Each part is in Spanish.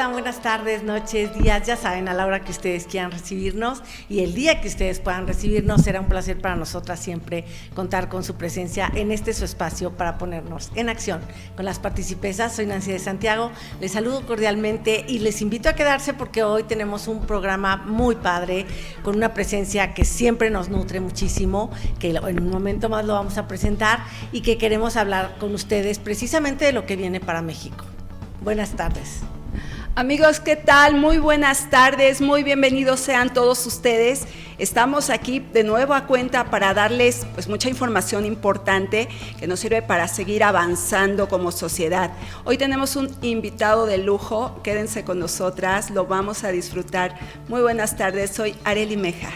están? Buenas tardes, noches, días, ya saben, a la hora que ustedes quieran recibirnos y el día que ustedes puedan recibirnos, será un placer para nosotras siempre contar con su presencia en su espacio para ponernos en acción con las participesas. Soy Nancy de Santiago, les saludo cordialmente y les invito a quedarse porque hoy tenemos un programa muy padre, con una presencia que siempre nos nutre muchísimo, que en un momento más lo vamos a presentar y que queremos hablar con ustedes precisamente de lo que viene para México. Buenas tardes. Amigos, ¿qué tal? Muy buenas tardes, muy bienvenidos sean todos ustedes. Estamos aquí de nuevo a cuenta para darles pues mucha información importante que nos sirve para seguir avanzando como sociedad. Hoy tenemos un invitado de lujo, quédense con nosotras, lo vamos a disfrutar. Muy buenas tardes, soy Arely Meja.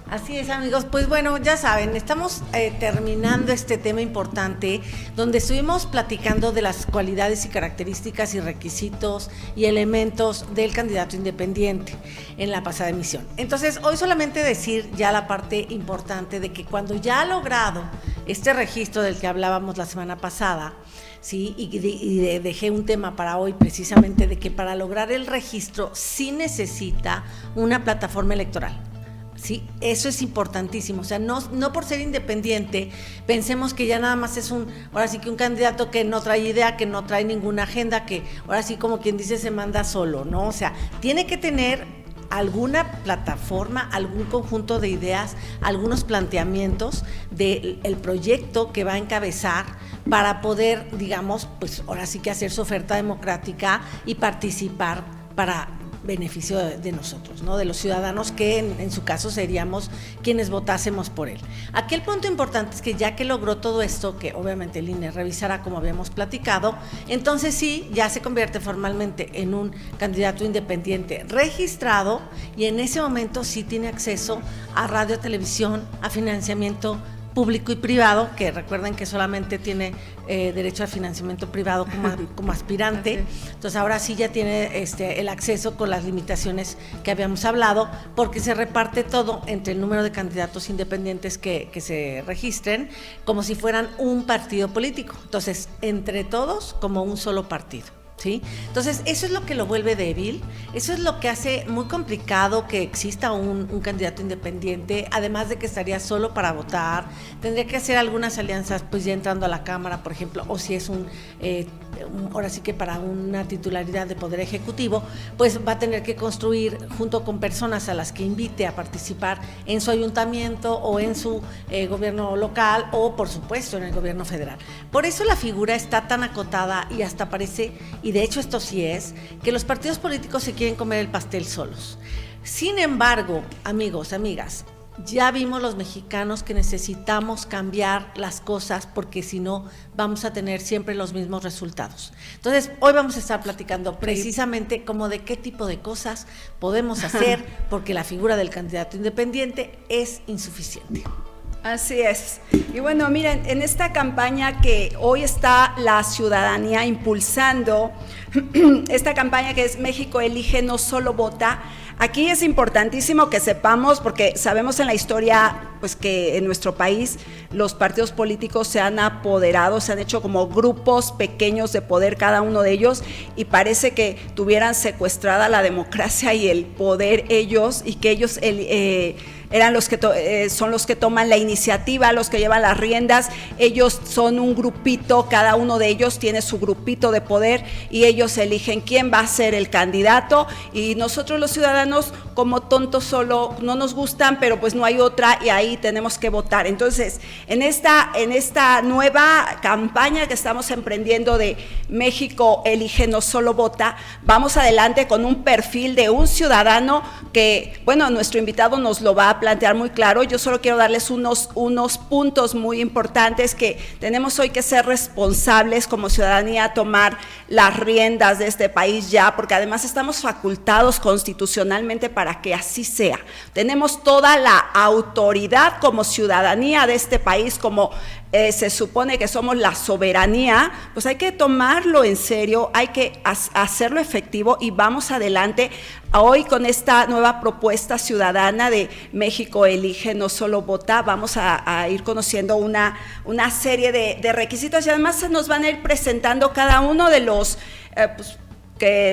Así es, amigos, pues bueno, ya saben, estamos terminando este tema importante donde estuvimos platicando de las cualidades y características y requisitos y elementos del candidato independiente en la pasada emisión. Entonces, hoy solamente decir ya la parte importante de que cuando ya ha logrado este registro del que hablábamos la semana pasada, sí, y dejé un tema para hoy precisamente de que para lograr el registro sí necesita una plataforma electoral. Sí, eso es importantísimo, o sea, no por ser independiente pensemos que ya nada más es ahora sí que un candidato que no trae idea, que no trae ninguna agenda, que ahora sí como quien dice se manda solo, ¿no? O sea, tiene que tener alguna plataforma, algún conjunto de ideas, algunos planteamientos del proyecto que va a encabezar para poder, digamos, pues ahora sí que hacer su oferta democrática y participar para beneficio de nosotros, ¿no? De los ciudadanos que en su caso seríamos quienes votásemos por él. Aquí el punto importante es que ya que logró todo esto, que obviamente el INE revisará como habíamos platicado, entonces sí, ya se convierte formalmente en un candidato independiente registrado y en ese momento sí tiene acceso a radio, televisión, a financiamiento público y privado, que recuerden que solamente tiene derecho al financiamiento privado como aspirante. Entonces ahora sí ya tiene el acceso con las limitaciones que habíamos hablado, porque se reparte todo entre el número de candidatos independientes que se registren, como si fueran un partido político. Entonces, entre todos, como un solo partido. ¿Sí? Entonces, eso es lo que lo vuelve débil, eso es lo que hace muy complicado que exista un candidato independiente, además de que estaría solo para votar, tendría que hacer algunas alianzas, pues ya entrando a la Cámara, por ejemplo, o si es ahora sí que para una titularidad de Poder Ejecutivo, pues va a tener que construir junto con personas a las que invite a participar en su ayuntamiento o en su gobierno local o, por supuesto, en el gobierno federal. Por eso la figura está tan acotada y hasta parece, y de hecho esto sí es, que los partidos políticos se quieren comer el pastel solos. Sin embargo, amigos, amigas, ya vimos los mexicanos que necesitamos cambiar las cosas porque si no vamos a tener siempre los mismos resultados. Entonces, hoy vamos a estar platicando precisamente como de qué tipo de cosas podemos hacer porque la figura del candidato independiente es insuficiente. Así es. Y bueno, miren, en esta campaña que hoy está la ciudadanía impulsando, esta campaña que es México Elige, no solo vota, aquí es importantísimo que sepamos, porque sabemos en la historia pues que en nuestro país los partidos políticos se han apoderado, se han hecho como grupos pequeños de poder cada uno de ellos y parece que tuvieran secuestrada la democracia y el poder ellos y que ellos eran los que son los que toman la iniciativa, los que llevan las riendas. Ellos son un grupito, cada uno de ellos tiene su grupito de poder y ellos eligen quién va a ser el candidato y nosotros los ciudadanos como tontos solo no nos gustan, pero pues no hay otra y ahí tenemos que votar. Entonces, en esta nueva campaña que estamos emprendiendo de México Elige, no solo vota, vamos adelante con un perfil de un ciudadano que, bueno, nuestro invitado nos lo va a plantear muy claro. Yo solo quiero darles unos puntos muy importantes que tenemos hoy que ser responsables como ciudadanía, tomar las riendas de este país ya, porque además estamos facultados constitucionalmente para que así sea. Tenemos toda la autoridad como ciudadanía de este país, como se supone que somos la soberanía, pues hay que tomarlo en serio, hay que hacerlo efectivo y vamos adelante hoy con esta nueva propuesta ciudadana de México Elige, no solo vota. Vamos a ir conociendo una serie de requisitos y además se nos van a ir presentando cada uno de los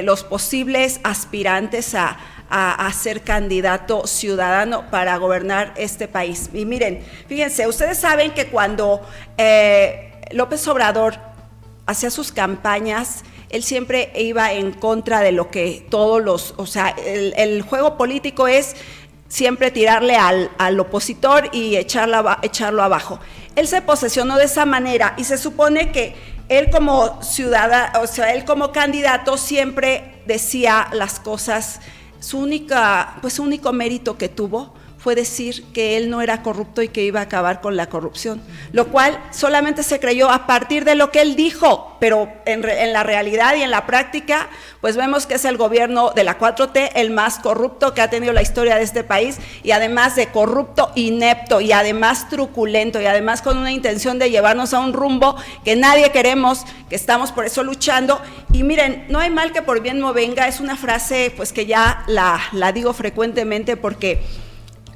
los posibles aspirantes a ser candidato ciudadano para gobernar este país. Y miren, fíjense, ustedes saben que cuando López Obrador hacía sus campañas, él siempre iba en contra de lo que el juego político es siempre tirarle al opositor y echarlo abajo. Él se posesionó de esa manera y se supone que él como ciudadano, él como candidato siempre decía las cosas. Su único mérito que tuvo fue decir que él no era corrupto y que iba a acabar con la corrupción, lo cual solamente se creyó a partir de lo que él dijo, pero en la realidad y en la práctica, pues vemos que es el gobierno de la 4T el más corrupto que ha tenido la historia de este país, y además de corrupto, inepto, y además truculento, y además con una intención de llevarnos a un rumbo que nadie queremos, que estamos por eso luchando. Y miren, no hay mal que por bien no venga, es una frase pues que ya la digo frecuentemente, porque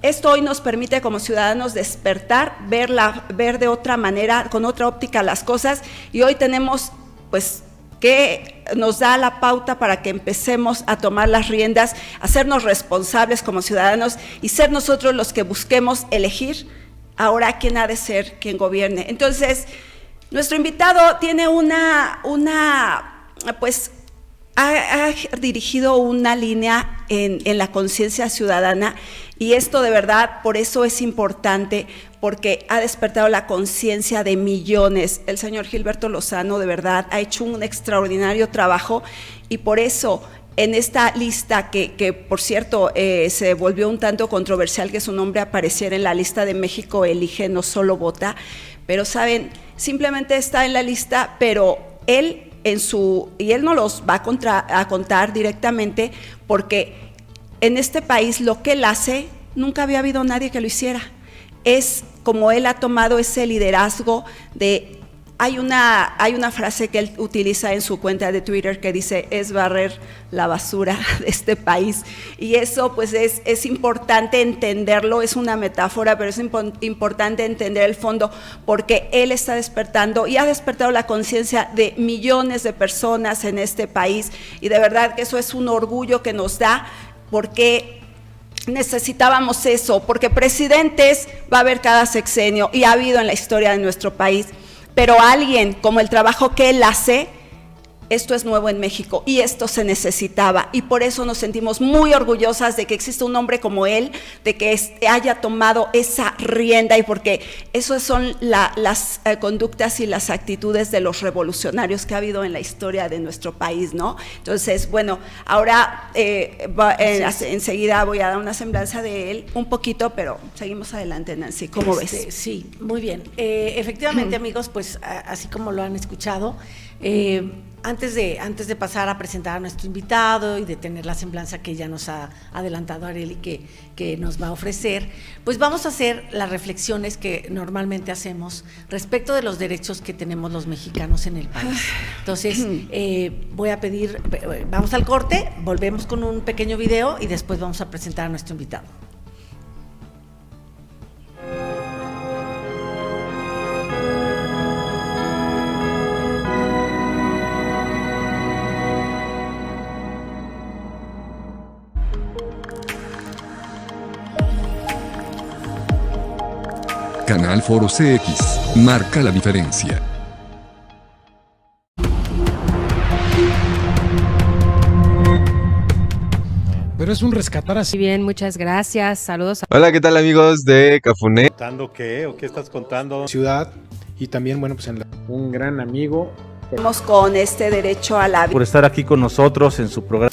esto hoy nos permite como ciudadanos despertar, ver de otra manera, con otra óptica las cosas, y hoy tenemos pues que nos da la pauta para que empecemos a tomar las riendas, a hacernos responsables como ciudadanos y ser nosotros los que busquemos elegir ahora quién ha de ser quien gobierne. Entonces, nuestro invitado tiene pues ha dirigido una línea en la conciencia ciudadana, y esto de verdad, por eso es importante, porque ha despertado la conciencia de millones. El señor Gilberto Lozano de verdad ha hecho un extraordinario trabajo, y por eso en esta lista que por cierto se volvió un tanto controversial que su nombre apareciera en la lista de México Elige No Solo Vota, pero saben, simplemente está en la lista, pero él no los va a contar directamente, porque en este país lo que él hace, nunca había habido nadie que lo hiciera. Es como él ha tomado ese liderazgo de... Hay una frase que él utiliza en su cuenta de Twitter que dice, es barrer la basura de este país, y eso pues es importante entenderlo, es una metáfora, pero es importante entender el fondo, porque él está despertando y ha despertado la conciencia de millones de personas en este país, y de verdad que eso es un orgullo que nos da, porque necesitábamos eso, porque presidentes va a haber cada sexenio, y ha habido en la historia de nuestro país, pero alguien como el trabajo que él hace, esto es nuevo en México y esto se necesitaba, y por eso nos sentimos muy orgullosas de que exista un hombre como él, de que haya tomado esa rienda, y porque eso son las conductas y las actitudes de los revolucionarios que ha habido en la historia de nuestro país, ¿no? Entonces, bueno, ahora enseguida voy a dar una semblanza de él, un poquito, pero seguimos adelante, Nancy, ¿cómo ves? Sí, muy bien. Efectivamente, amigos, pues así como lo han escuchado, antes de pasar a presentar a nuestro invitado y de tener la semblanza que ya nos ha adelantado Arely que nos va a ofrecer, pues vamos a hacer las reflexiones que normalmente hacemos respecto de los derechos que tenemos los mexicanos en el país. Entonces, voy a pedir, vamos al corte, volvemos con un pequeño video y después vamos a presentar a nuestro invitado. Canal Foro CX, marca la diferencia. Pero es un rescatar así. Bien, muchas gracias. Saludos. Hola, ¿qué tal amigos de Cafuné? ¿Contando qué o qué estás contando? Ciudad, y también, bueno, pues un gran amigo. Estamos con este derecho a la vida. Por estar aquí con nosotros en su programa.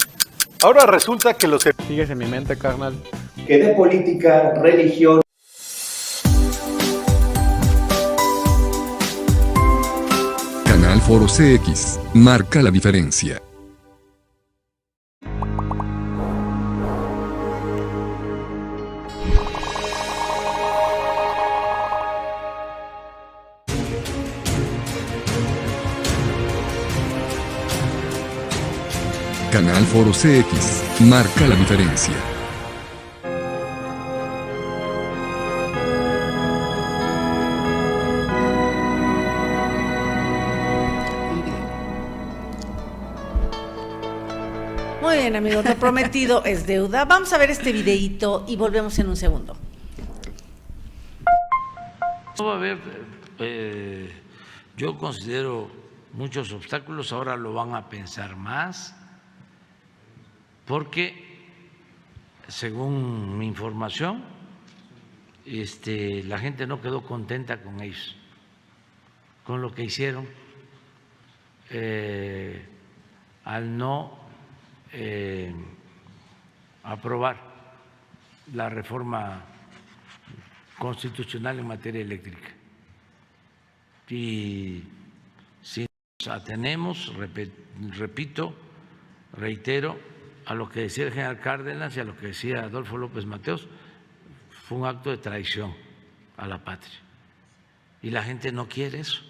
Ahora resulta que los... Sigues en mi mente, carnal. Que de política, religión. Canal Foro CX, marca la diferencia. Canal Foro CX, marca la diferencia. bien, amigos, lo prometido es deuda. Vamos a ver este videíto y volvemos en un segundo. No va a haber, yo considero muchos obstáculos, ahora lo van a pensar más, porque según mi información, la gente no quedó contenta con ellos, con lo que hicieron al no aprobar la reforma constitucional en materia eléctrica. Y si nos atenemos, repito, reitero, a lo que decía el general Cárdenas y a lo que decía Adolfo López Mateos, fue un acto de traición a la patria. Y la gente no quiere eso.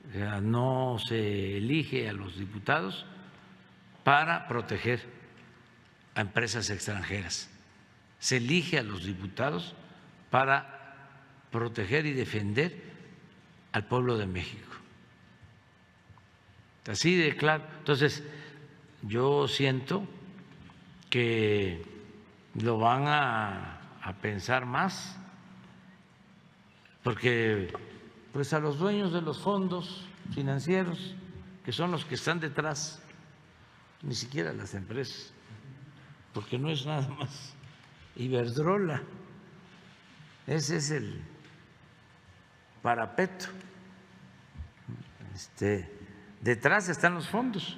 O sea, no se elige a los diputados para proteger a empresas extranjeras. Se elige a los diputados para proteger y defender al pueblo de México. Así de claro. Entonces, yo siento que lo van a pensar más, porque pues a los dueños de los fondos financieros, que son los que están detrás, ni siquiera las empresas, porque no es nada más Iberdrola, ese es el parapeto, detrás están los fondos.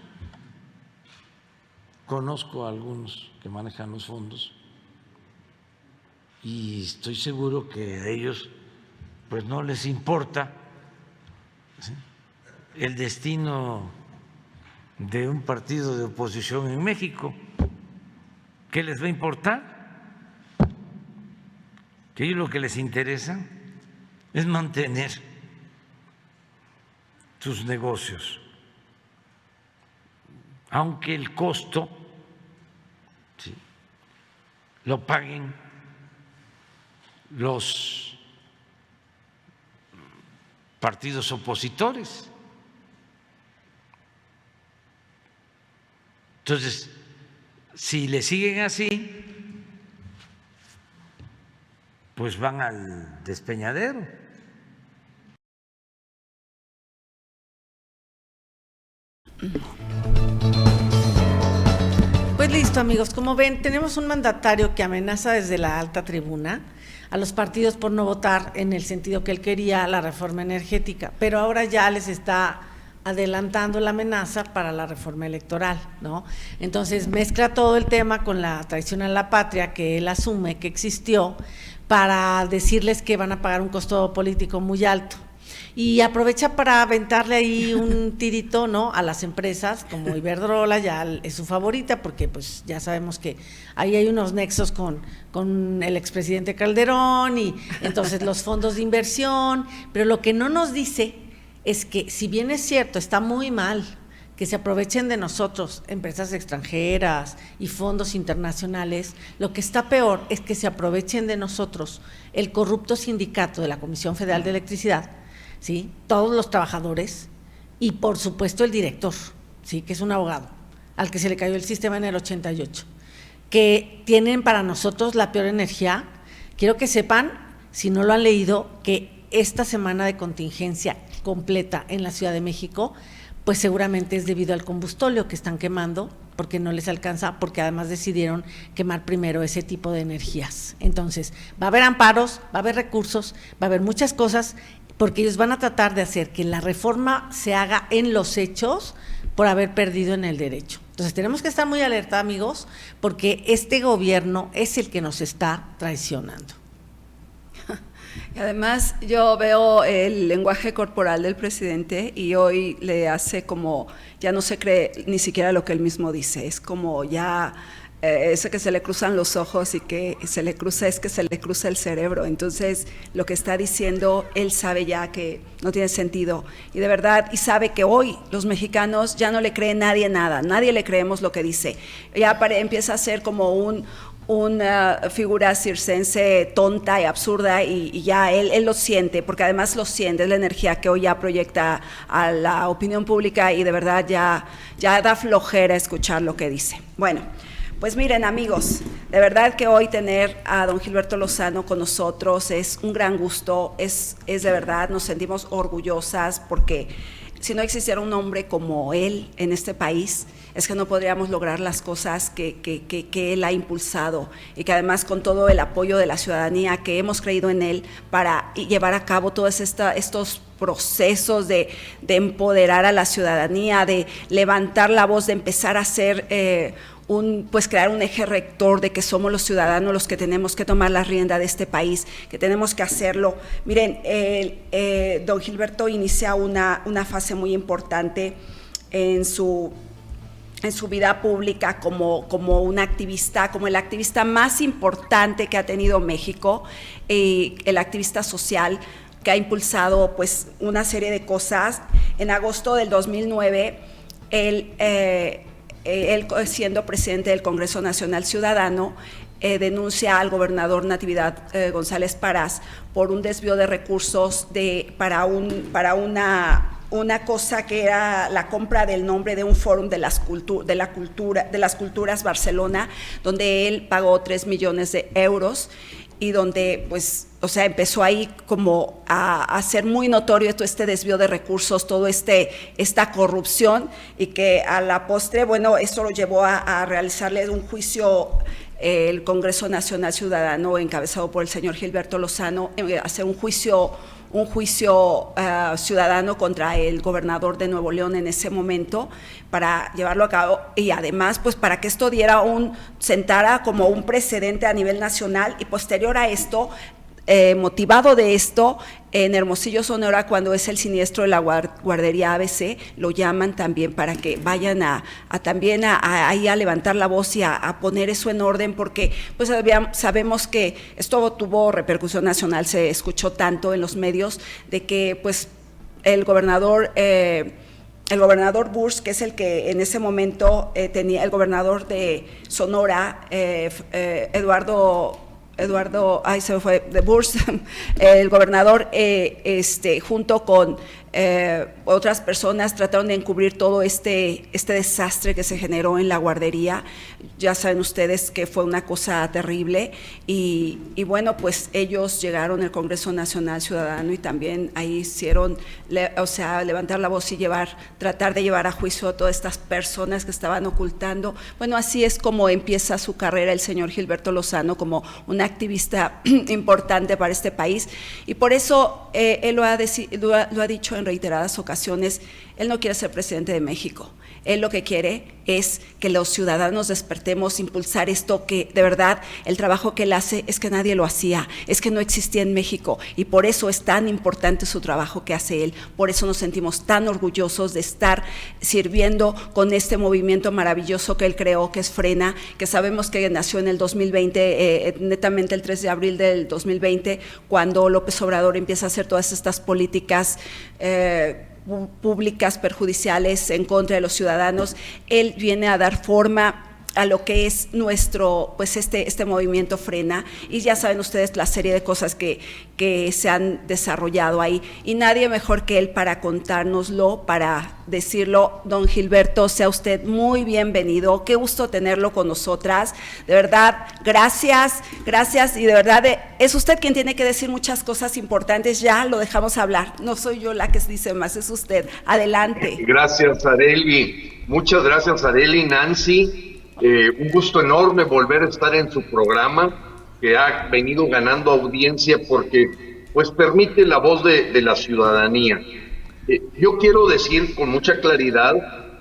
Conozco a algunos que manejan los fondos y estoy seguro que a ellos pues no les importa, ¿sí?, el destino de un partido de oposición en México. ¿Qué les va a importar? Que a ellos lo que les interesa es mantener sus negocios, aunque el costo, ¿sí?, lo paguen los partidos opositores. Entonces, si le siguen así, pues van al despeñadero. Pues listo, amigos, como ven, tenemos un mandatario que amenaza desde la alta tribuna a los partidos por no votar en el sentido que él quería la reforma energética, pero ahora ya les está adelantando la amenaza para la reforma electoral, ¿no? Entonces mezcla todo el tema con la traición a la patria que él asume que existió para decirles que van a pagar un costo político muy alto. Y aprovecha para aventarle ahí un tirito, ¿no?, a las empresas como Iberdrola, ya es su favorita, porque pues ya sabemos que ahí hay unos nexos con el expresidente Calderón y entonces los fondos de inversión, pero lo que no nos dice es que, si bien es cierto, está muy mal que se aprovechen de nosotros empresas extranjeras y fondos internacionales, lo que está peor es que se aprovechen de nosotros el corrupto sindicato de la Comisión Federal de Electricidad, ¿sí?, todos los trabajadores y por supuesto el director, ¿sí?, que es un abogado al que se le cayó el sistema en el 88, que tienen para nosotros la peor energía. Quiero que sepan, si no lo han leído, que esta semana de contingencia completa en la Ciudad de México, pues seguramente es debido al combustóleo que están quemando, porque no les alcanza, porque además decidieron quemar primero ese tipo de energías. Entonces, va a haber amparos, va a haber recursos, va a haber muchas cosas, porque ellos van a tratar de hacer que la reforma se haga en los hechos por haber perdido en el derecho. Entonces tenemos que estar muy alerta, amigos, porque este gobierno es el que nos está traicionando. Y además yo veo el lenguaje corporal del presidente y hoy le hace como, ya no se cree ni siquiera lo que él mismo dice, es como ya eso que se le cruzan los ojos y que se le cruza el cerebro. Entonces lo que está diciendo él sabe ya que no tiene sentido y de verdad, y sabe que hoy los mexicanos ya no le creen nadie nada, nadie le creemos lo que dice, ya empieza a ser como una figura circense tonta y absurda y ya él lo siente, porque además lo siente, es la energía que hoy ya proyecta a la opinión pública y de verdad ya da flojera escuchar lo que dice. Bueno, pues miren amigos, de verdad que hoy tener a don Gilberto Lozano con nosotros es un gran gusto, es de verdad, nos sentimos orgullosas porque si no existiera un hombre como él en este país, es que no podríamos lograr las cosas que él ha impulsado y que además con todo el apoyo de la ciudadanía que hemos creído en él para llevar a cabo todos estos procesos de empoderar a la ciudadanía, de levantar la voz, de empezar a hacer pues crear un eje rector de que somos los ciudadanos los que tenemos que tomar la rienda de este país, que tenemos que hacerlo. Miren, don Gilberto inicia una fase muy importante en su vida pública como un activista, como el activista más importante que ha tenido México, el activista social que ha impulsado pues una serie de cosas. En agosto del 2009, él siendo presidente del Congreso Nacional Ciudadano, denuncia al gobernador Natividad González Parás por un desvío de recursos para una cosa que era la compra del nombre de un fórum de las culturas Barcelona, donde él pagó 3 millones de euros y donde pues, o sea, empezó ahí como a hacer muy notorio todo este desvío de recursos, todo esta corrupción, y que a la postre, bueno, esto lo llevó a realizarle un juicio el Congreso Nacional Ciudadano, encabezado por el señor Gilberto Lozano, hacer un juicio ciudadano contra el gobernador de Nuevo León en ese momento, para llevarlo a cabo y además pues para que esto sentara como un precedente a nivel nacional. Y posterior a esto, motivado de esto, en Hermosillo, Sonora, cuando es el siniestro de la guardería ABC, lo llaman también para que vayan ahí a levantar la voz y a poner eso en orden, porque pues sabemos que esto tuvo repercusión nacional, se escuchó tanto en los medios de que pues el gobernador Bush, que es el que en ese momento tenía el gobernador de Sonora, Eduardo, se me fue, de Bush, el gobernador, junto con otras personas trataron de encubrir todo este desastre que se generó en la guardería. Ya saben ustedes que fue una cosa terrible y bueno, pues ellos llegaron al Congreso Nacional Ciudadano y también ahí hicieron, levantar la voz y tratar de llevar a juicio a todas estas personas que estaban ocultando. Bueno, así es como empieza su carrera el señor Gilberto Lozano como un activista importante para este país, y por eso él lo ha dicho en reiteradas ocasiones. Él no quiere ser presidente de México. Él lo que quiere es que los ciudadanos despertemos, impulsar esto, que de verdad el trabajo que él hace es que nadie lo hacía, es que no existía en México, y por eso es tan importante su trabajo que hace él. Por eso nos sentimos tan orgullosos de estar sirviendo con este movimiento maravilloso que él creó, que es Frena, que sabemos que nació en el 2020, netamente el 3 de abril del 2020, cuando López Obrador empieza a hacer todas estas políticas públicas perjudiciales en contra de los ciudadanos. Él viene a dar forma a lo que es nuestro, pues este movimiento Frena, y ya saben ustedes la serie de cosas que se han desarrollado ahí, y nadie mejor que él para contárnoslo, para decirlo. Don Gilberto, sea usted muy bienvenido, qué gusto tenerlo con nosotras, de verdad, gracias, y de verdad es usted quien tiene que decir muchas cosas importantes. Ya lo dejamos hablar, no soy yo la que dice más, es usted, adelante. Gracias, Arely, muchas gracias, Arely, Nancy. Un gusto enorme volver a estar en su programa, que ha venido ganando audiencia porque pues permite la voz de la ciudadanía. Yo quiero decir con mucha claridad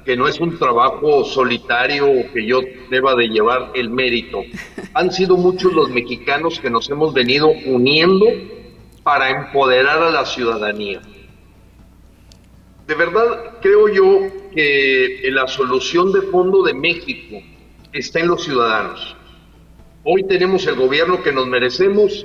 que no es un trabajo solitario o que yo deba de llevar el mérito. Han sido muchos los mexicanos que nos hemos venido uniendo para empoderar a la ciudadanía. De verdad creo yo que la solución de fondo de México está en los ciudadanos. Hoy tenemos el gobierno que nos merecemos,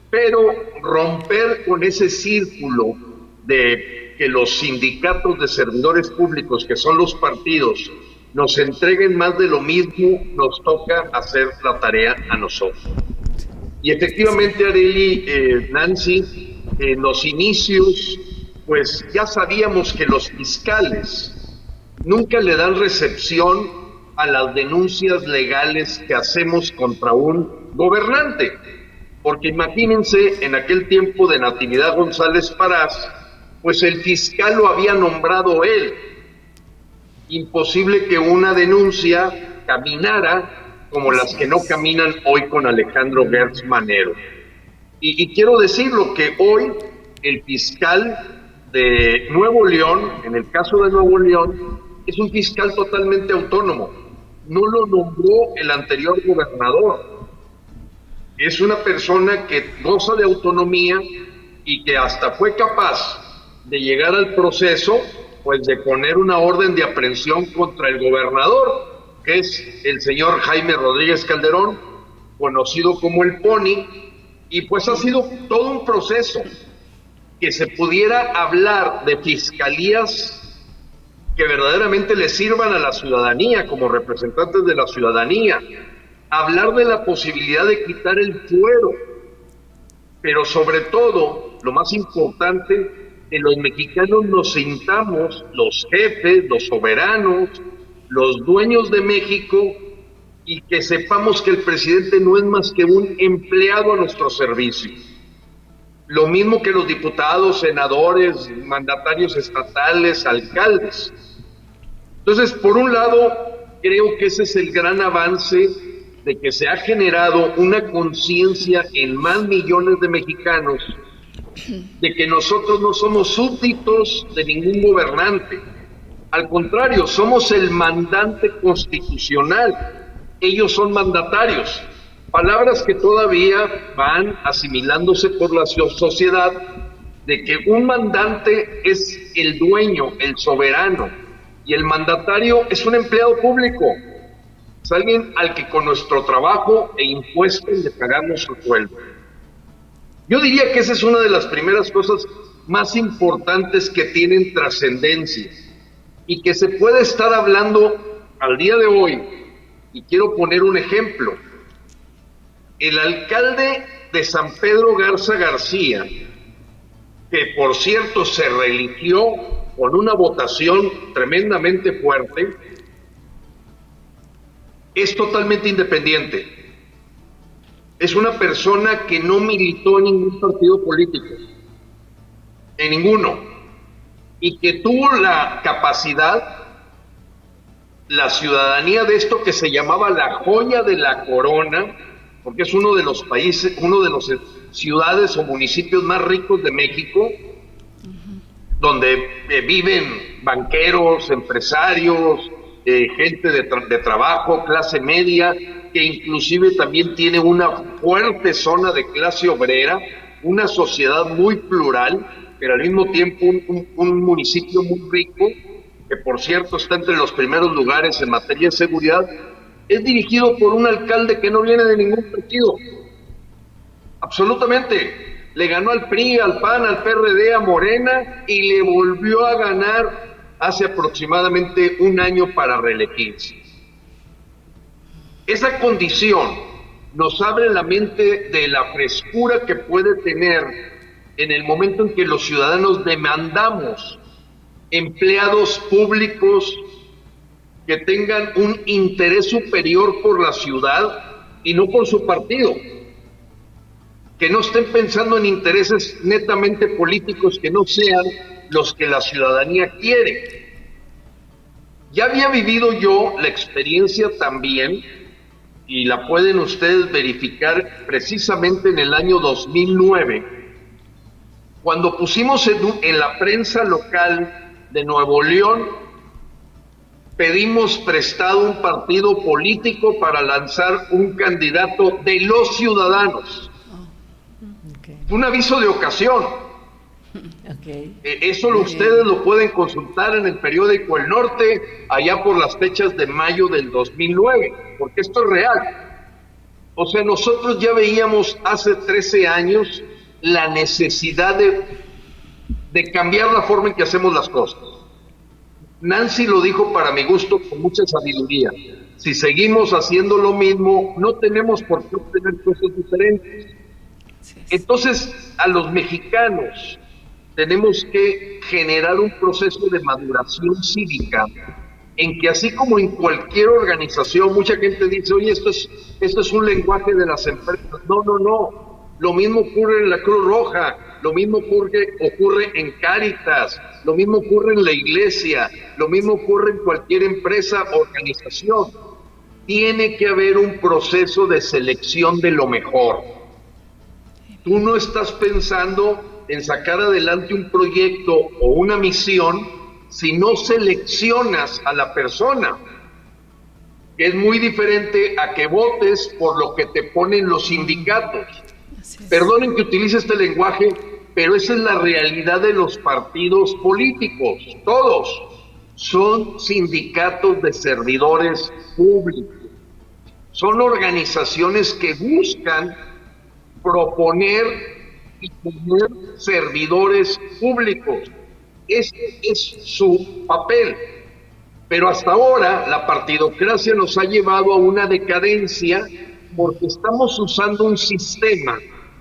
pero romper con ese círculo de que los sindicatos de servidores públicos, que son los partidos, nos entreguen más de lo mismo, nos toca hacer la tarea a nosotros. Y efectivamente, Arely, Nancy, en los inicios, pues ya sabíamos que los fiscales nunca le dan recepción a las denuncias legales que hacemos contra un gobernante. Porque imagínense, en aquel tiempo de Natividad González Parás, pues el fiscal lo había nombrado él. Imposible que una denuncia caminara como las que no caminan hoy con Alejandro Gertz Manero. Y quiero decirlo que hoy el fiscal de Nuevo León, en el caso de Nuevo León, es un fiscal totalmente autónomo. No lo nombró el anterior gobernador. Es una persona que goza de autonomía y que hasta fue capaz de llegar al proceso, pues de poner una orden de aprehensión contra el gobernador, que es el señor Jaime Rodríguez Calderón, conocido como el Pony, y pues ha sido todo un proceso que se pudiera hablar de fiscalías que verdaderamente le sirvan a la ciudadanía, como representantes de la ciudadanía, hablar de la posibilidad de quitar el fuero, pero sobre todo, lo más importante, que los mexicanos nos sintamos los jefes, los soberanos, los dueños de México, y que sepamos que el presidente no es más que un empleado a nuestro servicio. Lo mismo que los diputados, senadores, mandatarios estatales, alcaldes. Entonces, por un lado, creo que ese es el gran avance de que se ha generado una conciencia en más millones de mexicanos de que nosotros no somos súbditos de ningún gobernante. Al contrario, somos el mandante constitucional. Ellos son mandatarios. Palabras que todavía van asimilándose por la sociedad, de que un mandante es el dueño, el soberano, y el mandatario es un empleado público. Es alguien al que con nuestro trabajo e impuestos le pagamos su sueldo. Yo diría que esa es una de las primeras cosas más importantes que tienen trascendencia y que se puede estar hablando al día de hoy. Y quiero poner un ejemplo. El alcalde de San Pedro Garza García, que por cierto se reeligió con una votación tremendamente fuerte, es totalmente independiente. Es una persona que no militó en ningún partido político, en ninguno, y que tuvo la capacidad, la ciudadanía de esto que se llamaba la joya de la corona, porque es uno de los países, uno de los ciudades o municipios más ricos de México, donde viven banqueros, empresarios, gente de trabajo, clase media, que inclusive también tiene una fuerte zona de clase obrera, una sociedad muy plural, pero al mismo tiempo un municipio muy rico, que por cierto está entre los primeros lugares en materia de seguridad. Es dirigido por un alcalde que no viene de ningún partido, absolutamente. Le ganó al PRI, al PAN, al PRD, a Morena, y le volvió a ganar hace aproximadamente un año para reelegirse. Esa condición nos abre la mente de la frescura que puede tener en el momento en que los ciudadanos demandamos empleados públicos que tengan un interés superior por la ciudad y no por su partido, que no estén pensando en intereses netamente políticos que no sean los que la ciudadanía quiere. Ya había vivido yo la experiencia también, y la pueden ustedes verificar precisamente en el año 2009, cuando pusimos en la prensa local de Nuevo León, pedimos prestado un partido político para lanzar un candidato de los ciudadanos. Un aviso de ocasión. Eso ustedes lo pueden consultar en el periódico El Norte, allá por las fechas de mayo del 2009, porque esto es real. O sea, nosotros ya veíamos hace 13 años la necesidad de cambiar la forma en que hacemos las cosas. Nancy lo dijo para mi gusto con mucha sabiduría. Si seguimos haciendo lo mismo, no tenemos por qué obtener cosas diferentes. Entonces, a los mexicanos tenemos que generar un proceso de maduración cívica en que, así como en cualquier organización, mucha gente dice, oye, esto es un lenguaje de las empresas. No. Lo mismo ocurre en la Cruz Roja, lo mismo ocurre en Cáritas, lo mismo ocurre en la iglesia, lo mismo ocurre en cualquier empresa o organización. Tiene que haber un proceso de selección de lo mejor. Tú no estás pensando en sacar adelante un proyecto o una misión si no seleccionas a la persona. Es muy diferente a que votes por lo que te ponen los sindicatos. Perdonen que utilice este lenguaje, pero esa es la realidad de los partidos políticos. Todos son sindicatos de servidores públicos. Son organizaciones que buscan proponer y poner servidores públicos. Ese es su papel. Pero hasta ahora la partidocracia nos ha llevado a una decadencia porque estamos usando un sistema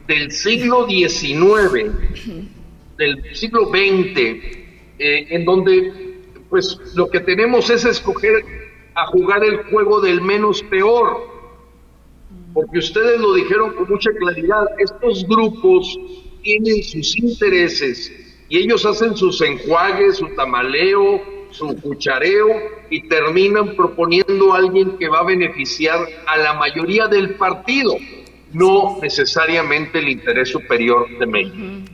del siglo XIX, del siglo XX, en donde pues lo que tenemos es escoger a jugar el juego del menos peor, porque ustedes lo dijeron con mucha claridad, estos grupos tienen sus intereses y ellos hacen sus enjuagues, su tamaleo, su cuchareo y terminan proponiendo a alguien que va a beneficiar a la mayoría del partido, no necesariamente el interés superior de México.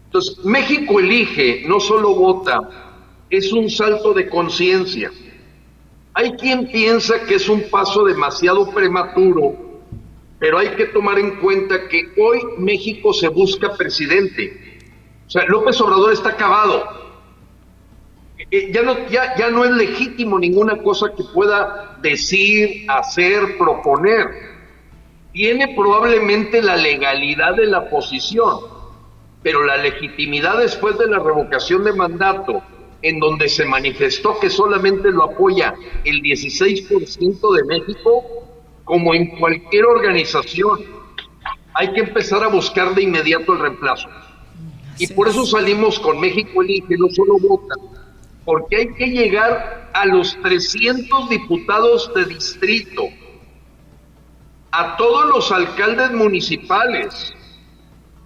Entonces, México elige, no solo vota, es un salto de conciencia. Hay quien piensa que es un paso demasiado prematuro, pero hay que tomar en cuenta que hoy México se busca presidente. O sea, López Obrador está acabado. Ya no es legítimo ninguna cosa que pueda decir, hacer, proponer. Tiene probablemente la legalidad de la posición, pero la legitimidad después de la revocación de mandato, en donde se manifestó que solamente lo apoya el 16% de México, como en cualquier organización, hay que empezar a buscar de inmediato el reemplazo. Y por eso salimos con México Elige, no solo vota, porque hay que llegar a los 300 diputados de distrito, a todos los alcaldes municipales.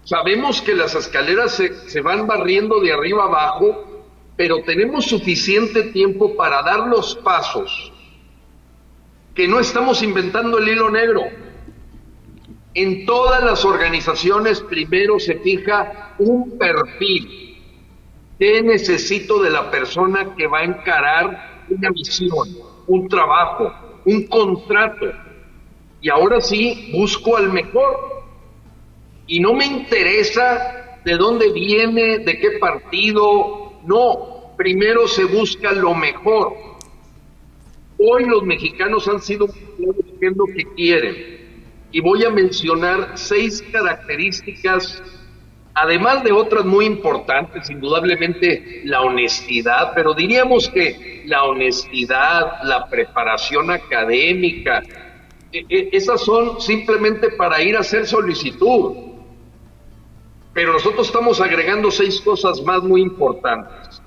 Sabemos que las escaleras se van barriendo de arriba abajo, pero tenemos suficiente tiempo para dar los pasos, que no estamos inventando el hilo negro. En todas las organizaciones primero se fija un perfil. ¿Qué necesito de la persona que va a encarar una misión, un trabajo, un contrato? Y ahora sí, busco al mejor. Y no me interesa de dónde viene, de qué partido. No, primero se busca lo mejor. Hoy los mexicanos han sido muy claros qué es lo que quieren. Y voy a mencionar 6 características, además de otras muy importantes, indudablemente la honestidad, pero diríamos que la honestidad, la preparación académica, esas son simplemente para ir a hacer solicitud. Pero nosotros estamos agregando 6 cosas más muy importantes.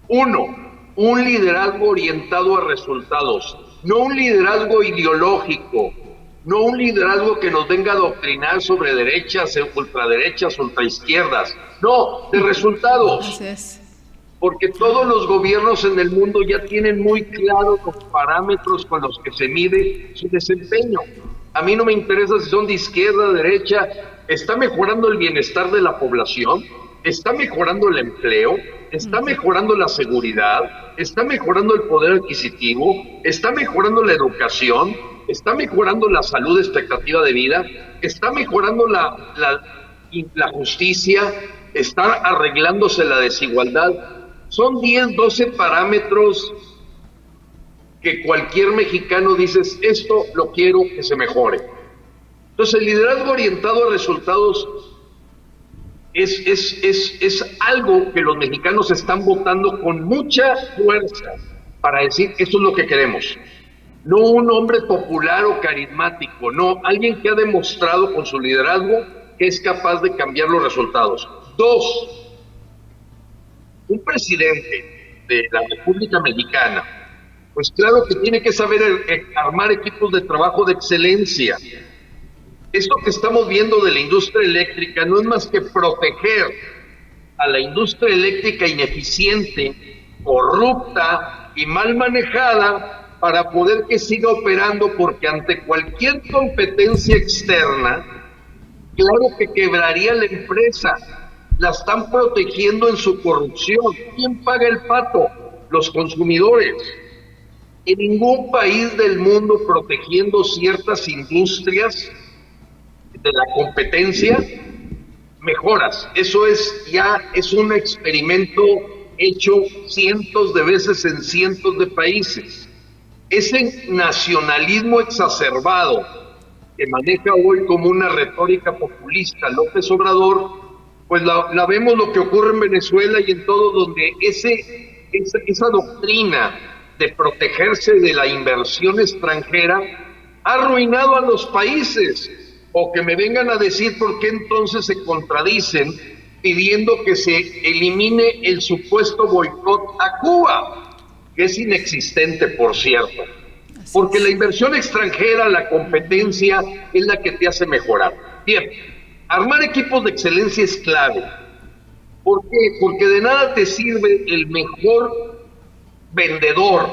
1, un liderazgo orientado a resultados, no un liderazgo ideológico, no un liderazgo que nos venga a adoctrinar sobre derechas, ultraderechas, ultraizquierdas, no, de resultados. Así es. Porque todos los gobiernos en el mundo ya tienen muy claros los parámetros con los que se mide su desempeño. A mí no me interesa si son de izquierda, derecha. ¿Está mejorando el bienestar de la población? ¿Está mejorando el empleo? ¿Está mejorando la seguridad? ¿Está mejorando el poder adquisitivo? ¿Está mejorando la educación? ¿Está mejorando la salud, expectativa de vida? ¿Está mejorando la justicia? ¿Está arreglándose la desigualdad? Son 10, 12 parámetros que cualquier mexicano dice, esto lo quiero que se mejore. Entonces, el liderazgo orientado a resultados es algo que los mexicanos están votando con mucha fuerza para decir, esto es lo que queremos. No un hombre popular o carismático, no, alguien que ha demostrado con su liderazgo que es capaz de cambiar los resultados. 2, un presidente de la República Mexicana, pues claro que tiene que saber armar equipos de trabajo de excelencia. Esto que estamos viendo de la industria eléctrica no es más que proteger a la industria eléctrica ineficiente, corrupta y mal manejada para poder que siga operando, porque ante cualquier competencia externa, claro que quebraría la empresa. La están protegiendo en su corrupción. ¿Quién paga el pato? Los consumidores. En ningún país del mundo protegiendo ciertas industrias de la competencia mejoras. Eso es un experimento hecho cientos de veces en cientos de países. Ese nacionalismo exacerbado que maneja hoy como una retórica populista López Obrador, pues la vemos lo que ocurre en Venezuela y en todo, donde esa doctrina de protegerse de la inversión extranjera ha arruinado a los países. O que me vengan a decir por qué entonces se contradicen pidiendo que se elimine el supuesto boicot a Cuba, que es inexistente, por cierto. Porque la inversión extranjera, la competencia, es la que te hace mejorar. Bien, armar equipos de excelencia es clave. ¿Por qué? Porque de nada te sirve el mejor vendedor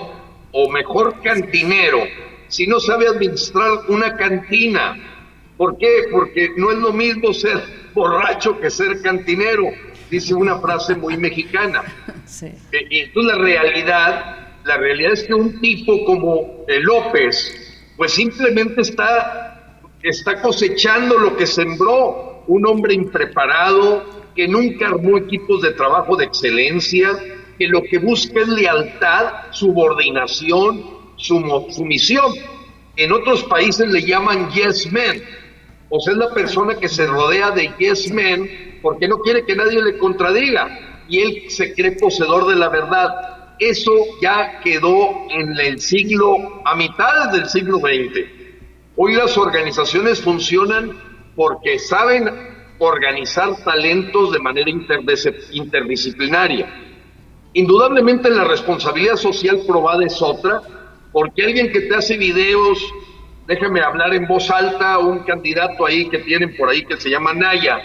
o mejor cantinero si no sabe administrar una cantina. ¿Por qué? Porque no es lo mismo ser borracho que ser cantinero, dice una frase muy mexicana. Sí. Y entonces la realidad es que un tipo como López, pues simplemente está cosechando lo que sembró. Un hombre impreparado, que nunca armó equipos de trabajo de excelencia, que lo que busca es lealtad, subordinación, sumisión. En otros países le llaman yes men. O sea, es la persona que se rodea de yes men porque no quiere que nadie le contradiga y él se cree poseedor de la verdad. Eso ya quedó en el siglo, a mitades del siglo XX. Hoy las organizaciones funcionan porque saben organizar talentos de manera interdisciplinaria. Indudablemente la responsabilidad social probada es otra, porque alguien que te hace videos, déjame hablar en voz alta, un candidato ahí que tienen por ahí que se llama Naya,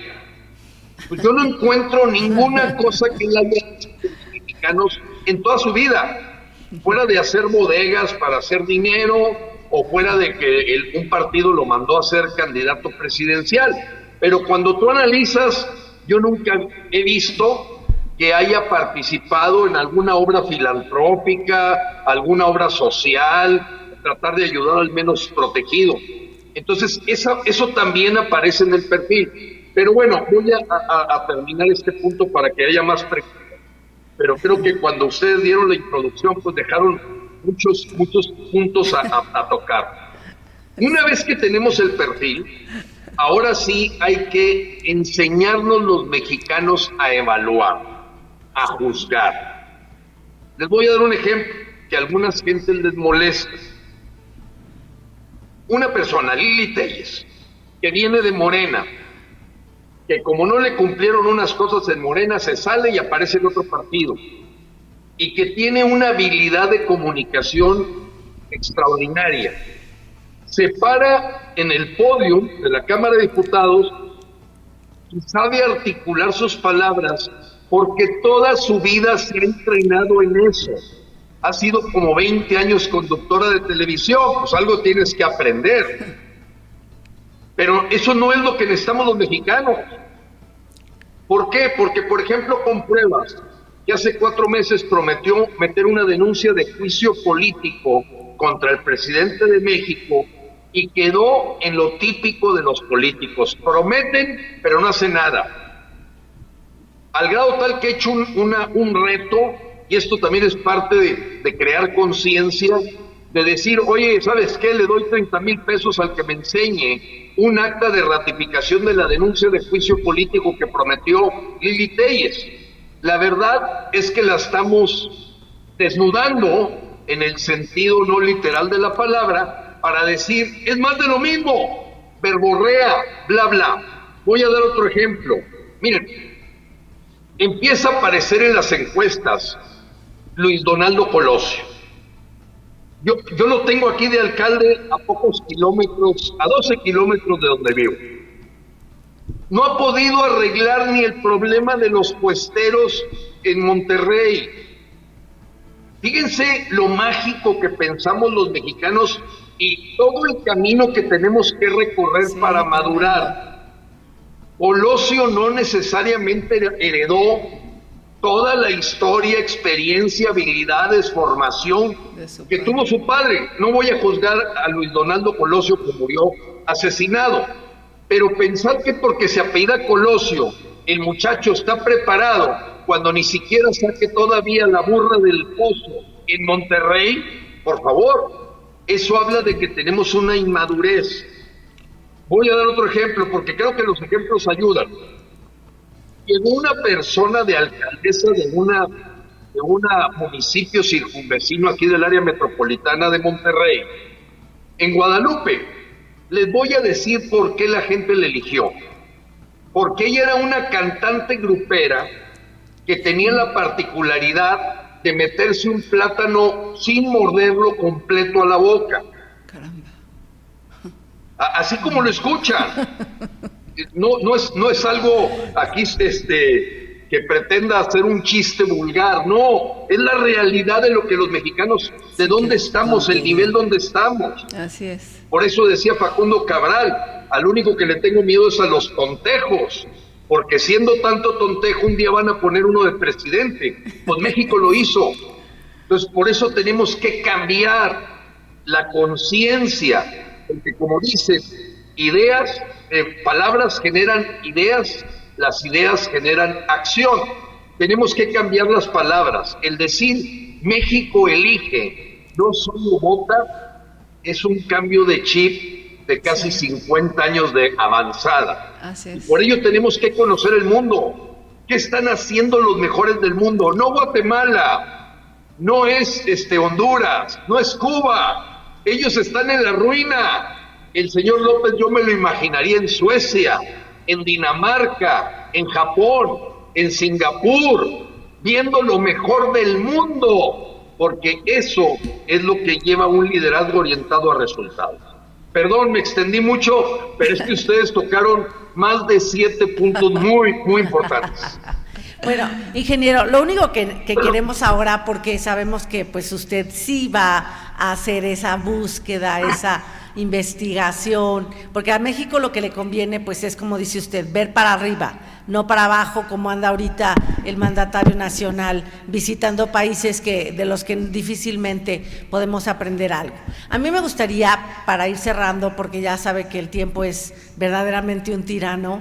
pues yo no encuentro ninguna cosa que él haya hecho con los mexicanos en toda su vida, fuera de hacer bodegas para hacer dinero o fuera de que un partido lo mandó a ser candidato presidencial. Pero cuando tú analizas, yo nunca he visto que haya participado en alguna obra filantrópica, alguna obra social, tratar de ayudar al menos protegido. Entonces, eso también aparece en el perfil. Pero bueno, voy a terminar este punto para que haya más preguntas. Pero creo que cuando ustedes dieron la introducción, pues dejaron muchos puntos a tocar. Una vez que tenemos el perfil, ahora sí hay que enseñarnos los mexicanos a evaluar, a juzgar. Les voy a dar un ejemplo que a algunas gentes les molesta. Una persona, Lili Telles, que viene de Morena, que como no le cumplieron unas cosas en Morena, se sale y aparece en otro partido, y que tiene una habilidad de comunicación extraordinaria. Se para en el podio de la Cámara de Diputados y sabe articular sus palabras porque toda su vida se ha entrenado en eso. Ha sido como 20 años conductora de televisión, pues algo tienes que aprender. Pero eso no es lo que necesitamos los mexicanos. ¿Por qué? Porque, por ejemplo, compruebas que hace 4 meses prometió meter una denuncia de juicio político contra el presidente de México y quedó en lo típico de los políticos. Prometen, pero no hacen nada. Al grado tal que he hecho un reto, y esto también es parte de crear conciencia, de decir, oye, ¿sabes qué? Le doy 30,000 pesos al que me enseñe un acta de ratificación de la denuncia de juicio político que prometió Lili Téllez. La verdad es que la estamos desnudando en el sentido no literal de la palabra para decir, es más de lo mismo, verborrea, bla, bla. Voy a dar otro ejemplo. Miren, empieza a aparecer en las encuestas Luis Donaldo Colosio. Yo lo tengo aquí de alcalde a pocos kilómetros, a 12 kilómetros de donde vivo. No ha podido arreglar ni el problema de los puesteros en Monterrey. Fíjense lo mágico que pensamos los mexicanos y todo el camino que tenemos que recorrer para madurar. Colosio no necesariamente heredó toda la historia, experiencia, habilidades, formación que tuvo su padre. No voy a juzgar a Luis Donaldo Colosio que murió asesinado, pero pensar que porque se apellida Colosio, el muchacho está preparado cuando ni siquiera saque todavía la burra del pozo en Monterrey, por favor, eso habla de que tenemos una inmadurez. Voy a dar otro ejemplo porque creo que los ejemplos ayudan. Llegó una persona de alcaldesa de una municipio circunvecino aquí del área metropolitana de Monterrey, en Guadalupe. Les voy a decir por qué la gente le eligió. Porque ella era una cantante grupera que tenía la particularidad de meterse un plátano sin morderlo completo a la boca. Caramba. Así como lo escuchan. No es algo aquí que pretenda hacer un chiste vulgar, no, es la realidad de lo que los mexicanos, de dónde estamos, el nivel donde estamos. Así es. Por eso decía Facundo Cabral, al único que le tengo miedo es a los tontejos, porque siendo tanto tontejo un día van a poner uno de presidente, pues México lo hizo. Entonces por eso tenemos que cambiar la conciencia, porque como dices, ideas, palabras generan ideas, las ideas generan acción. Tenemos que cambiar las palabras. El decir México elige, no solo vota, es un cambio de chip de casi 50 años de avanzada. Así es. Por ello tenemos que conocer el mundo. ¿Qué están haciendo los mejores del mundo? No Guatemala, no es Honduras, no es Cuba. Ellos están en la ruina. El señor López yo me lo imaginaría en Suecia, en Dinamarca, en Japón, en Singapur, viendo lo mejor del mundo, porque eso es lo que lleva un liderazgo orientado a resultados. Perdón, me extendí mucho, pero es que ustedes tocaron más de 7 puntos muy, muy importantes. Bueno, ingeniero, lo único que queremos ahora, porque sabemos que pues usted sí va a hacer esa búsqueda, esa investigación, porque a México lo que le conviene pues es, como dice usted, ver para arriba, no para abajo como anda ahorita el mandatario nacional visitando países de los que difícilmente podemos aprender algo. A mí me gustaría, para ir cerrando, porque ya sabe que el tiempo es verdaderamente un tirano,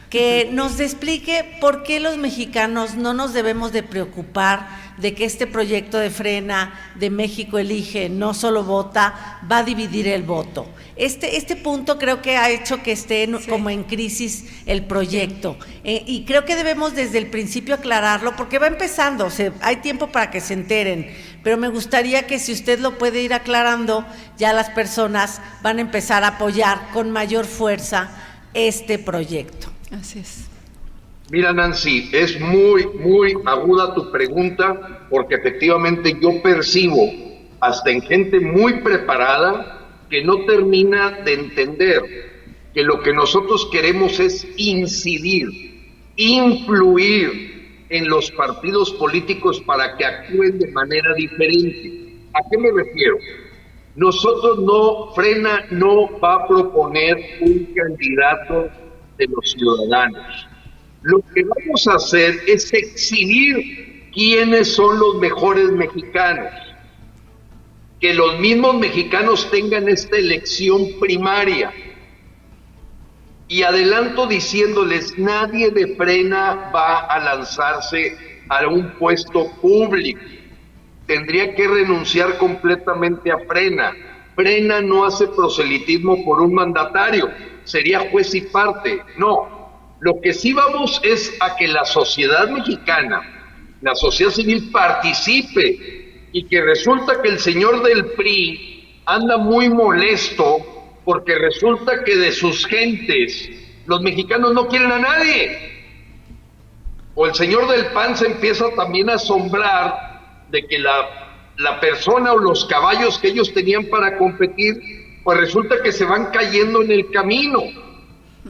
que nos explique por qué los mexicanos no nos debemos de preocupar de que este proyecto de Frena, de México Elige, no solo vota, va a dividir el voto. Este punto creo que ha hecho que esté como en crisis el proyecto, y creo que debemos desde el principio aclararlo, porque va empezando, hay tiempo para que se enteren, pero me gustaría que si usted lo puede ir aclarando, ya las personas van a empezar a apoyar con mayor fuerza este proyecto. Así es. Mira, Nancy, es muy, muy aguda tu pregunta, porque efectivamente yo percibo hasta en gente muy preparada que no termina de entender que lo que nosotros queremos es incidir, influir en los partidos políticos para que actúen de manera diferente. ¿A qué me refiero? Frena no va a proponer un candidato de los ciudadanos. Lo que vamos a hacer es exhibir quiénes son los mejores mexicanos, que los mismos mexicanos tengan esta elección primaria. Y adelanto diciéndoles, nadie de Frena va a lanzarse a un puesto público. tendría que renunciar completamente a Frena. Frena no hace proselitismo por un mandatario, sería juez y parte. No, lo que sí vamos es a que la sociedad mexicana, la sociedad civil participe, y que resulta que el señor del PRI anda muy molesto porque resulta que de sus gentes los mexicanos no quieren a nadie. O el señor del PAN se empieza también a asombrar de que la persona o los caballos que ellos tenían para competir, pues resulta que se van cayendo en el camino,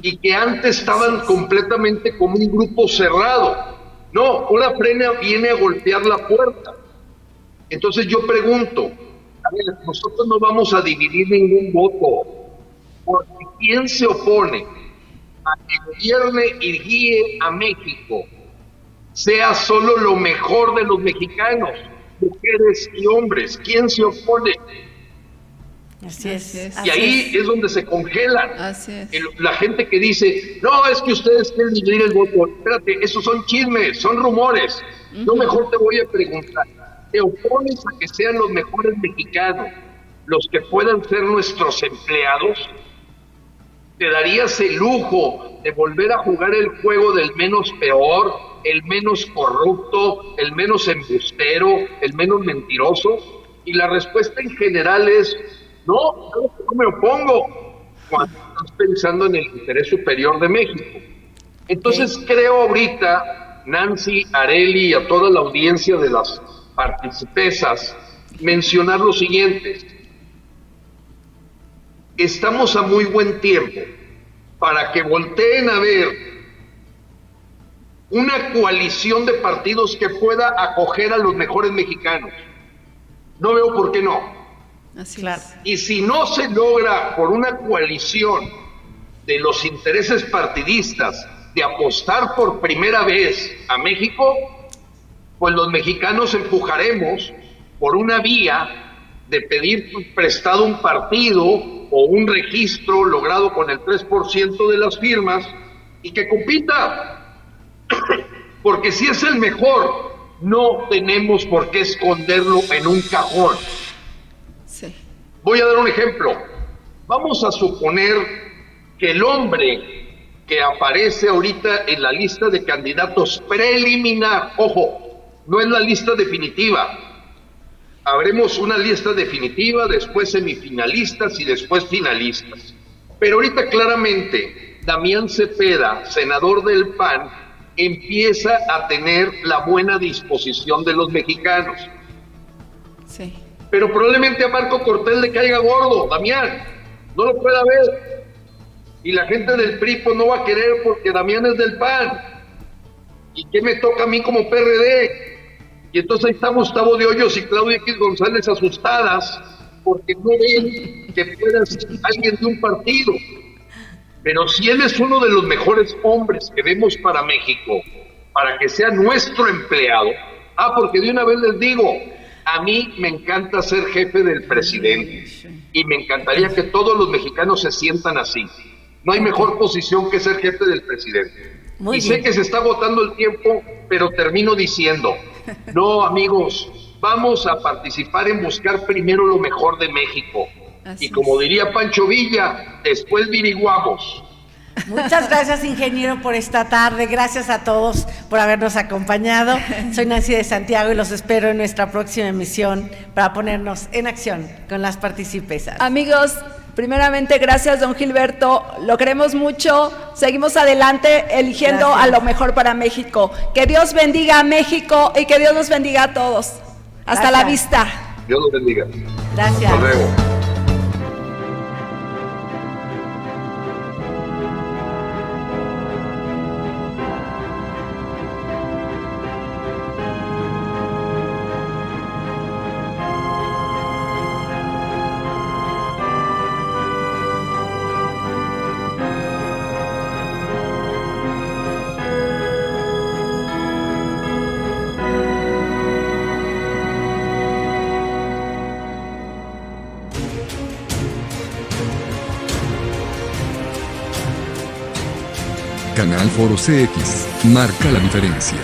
y que antes estaban completamente como un grupo cerrado. No, ahora Frena viene a golpear la puerta. Entonces yo pregunto, a ver, nosotros no vamos a dividir ningún voto, porque ¿quién se opone a que gobierne y guíe a México sea solo lo mejor de los mexicanos, mujeres y hombres? ¿Quién se opone? Así es. Y ahí es donde se congelan. Así es. La gente que dice, no, es que ustedes quieren dividir el voto. Espérate, esos son chismes, son rumores. Yo mejor te voy a preguntar, ¿te opones a que sean los mejores mexicanos los que puedan ser nuestros empleados? ¿Te darías el lujo de volver a jugar el juego del menos peor, el menos corrupto, el menos embustero, el menos mentiroso? Y la respuesta en general es, no me opongo, cuando estás pensando en el interés superior de México. Entonces creo ahorita, Nancy, Arely y a toda la audiencia de las participesas, mencionar lo siguiente. Estamos a muy buen tiempo para que volteen a ver una coalición de partidos que pueda acoger a los mejores mexicanos. No veo por qué no. Así Claro. es. Y si no se logra por una coalición de los intereses partidistas de apostar por primera vez a México, pues los mexicanos empujaremos por una vía de pedir prestado un partido o un registro logrado con el 3% de las firmas y que compita. Porque si es el mejor, no tenemos por qué esconderlo en un cajón. Sí. Voy a dar un ejemplo. Vamos a suponer que el hombre que aparece ahorita en la lista de candidatos preliminar, ojo, no es la lista definitiva. Habremos una lista definitiva, después semifinalistas y después finalistas. Pero ahorita claramente Damián Cepeda, senador del PAN, empieza a tener la buena disposición de los mexicanos. Sí. Pero probablemente a Marco Cortés le caiga gordo, Damián, no lo pueda ver. Y la gente del PRI pues no va a querer porque Damián es del PAN. ¿Y qué me toca a mí como PRD? Y entonces ahí está Gustavo de Hoyos y Claudia X González asustadas porque no ven que pueda ser alguien de un partido. Pero si él es uno de los mejores hombres que vemos para México, para que sea nuestro empleado, porque de una vez les digo, a mí me encanta ser jefe del presidente y me encantaría que todos los mexicanos se sientan así. No hay mejor posición que ser jefe del presidente. Muy y bien. sé que se está agotando el tiempo, pero termino diciendo, no amigos, vamos a participar en buscar primero lo mejor de México. Así Y como es. diría Pancho Villa, después viriguamos. Muchas gracias, ingeniero, por esta tarde. Gracias a todos por habernos acompañado. Soy Nancy de Santiago y los espero en nuestra próxima emisión para ponernos en acción con las participesas. Amigos, primeramente gracias don Gilberto, lo queremos mucho, seguimos adelante eligiendo Gracias. a lo mejor para México. Que Dios bendiga a México y que Dios nos bendiga a todos. Hasta la Gracias. vista. Dios los bendiga. Gracias. Hasta luego. Canal Foro CX marca la diferencia.